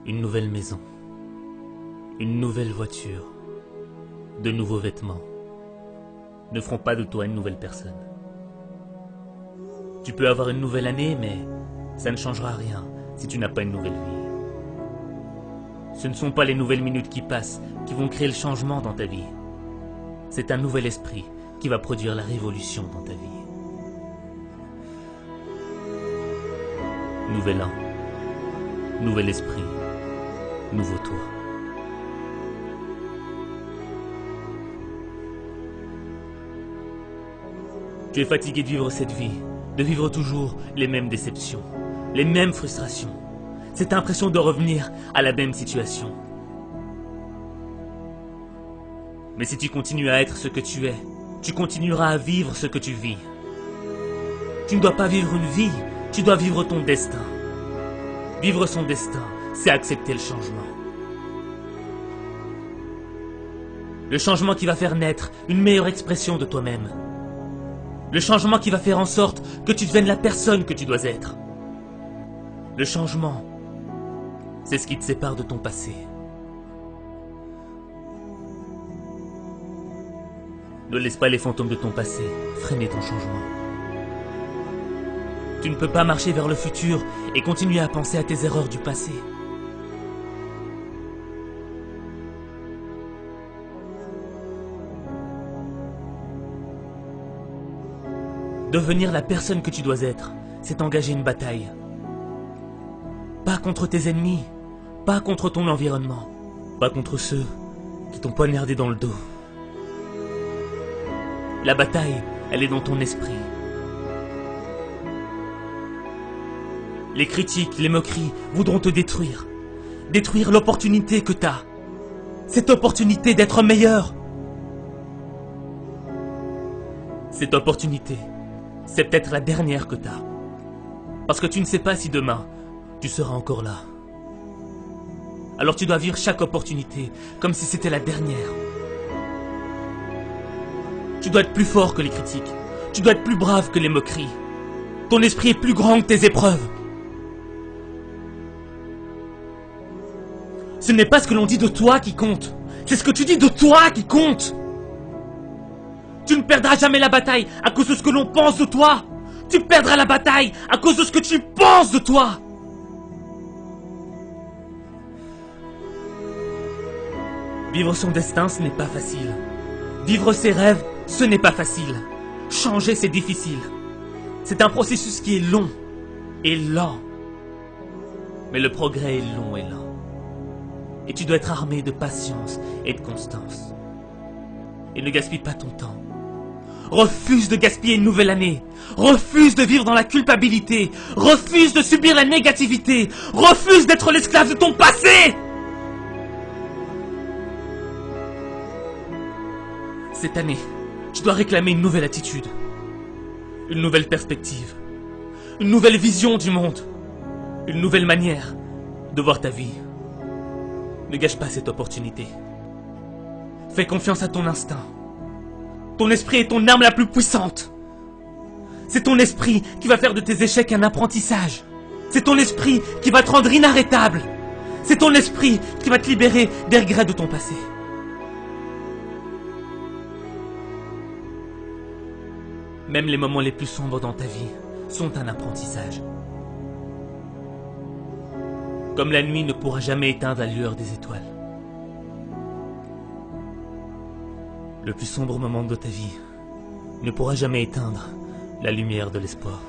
Une nouvelle maison, une nouvelle voiture, de nouveaux vêtements ne feront pas de toi une nouvelle personne. Tu peux avoir une nouvelle année, mais ça ne changera rien si tu n'as pas une nouvelle vie. Ce ne sont pas les nouvelles minutes qui passent qui vont créer le changement dans ta vie. C'est un nouvel esprit qui va produire la révolution dans ta vie. Nouvel an, nouvel esprit, nouveau toi. Tu es fatigué de vivre cette vie, de vivre toujours les mêmes déceptions, les mêmes frustrations. Cette impression de revenir à la même situation. Mais si tu continues à être ce que tu es, tu continueras à vivre ce que tu vis. Tu ne dois pas vivre une vie, tu dois vivre ton destin. Vivre son destin, c'est accepter le changement. Le changement qui va faire naître une meilleure expression de toi-même. Le changement qui va faire en sorte que tu deviennes la personne que tu dois être. Le changement, c'est ce qui te sépare de ton passé. Ne laisse pas les fantômes de ton passé freiner ton changement. Tu ne peux pas marcher vers le futur et continuer à penser à tes erreurs du passé. Devenir la personne que tu dois être, c'est engager une bataille. Pas contre tes ennemis, pas contre ton environnement, pas contre ceux qui t'ont poignardé dans le dos. La bataille, elle est dans ton esprit. Les critiques, les moqueries voudront te détruire. Détruire l'opportunité que t'as. Cette opportunité d'être meilleur. Cette opportunité, c'est peut-être la dernière que t'as. Parce que tu ne sais pas si demain, tu seras encore là. Alors tu dois vivre chaque opportunité comme si c'était la dernière. Tu dois être plus fort que les critiques. Tu dois être plus brave que les moqueries. Ton esprit est plus grand que tes épreuves. Ce n'est pas ce que l'on dit de toi qui compte. C'est ce que tu dis de toi qui compte. Tu ne perdras jamais la bataille à cause de ce que l'on pense de toi. Tu perdras la bataille à cause de ce que tu penses de toi. Vivre son destin, ce n'est pas facile. Vivre ses rêves, ce n'est pas facile. Changer, c'est difficile. C'est un processus qui est long et lent. Mais le progrès est long et lent. Et tu dois être armé de patience et de constance. Et ne gaspille pas ton temps. Refuse de gaspiller une nouvelle année. Refuse de vivre dans la culpabilité. Refuse de subir la négativité. Refuse d'être l'esclave de ton passé. Cette année, tu dois réclamer une nouvelle attitude. Une nouvelle perspective. Une nouvelle vision du monde. Une nouvelle manière de voir ta vie. Ne gâche pas cette opportunité. Fais confiance à ton instinct. Ton esprit est ton arme la plus puissante. C'est ton esprit qui va faire de tes échecs un apprentissage. C'est ton esprit qui va te rendre inarrêtable. C'est ton esprit qui va te libérer des regrets de ton passé. Même les moments les plus sombres dans ta vie sont un apprentissage. Comme la nuit ne pourra jamais éteindre la lueur des étoiles. Le plus sombre moment de ta vie ne pourra jamais éteindre la lumière de l'espoir.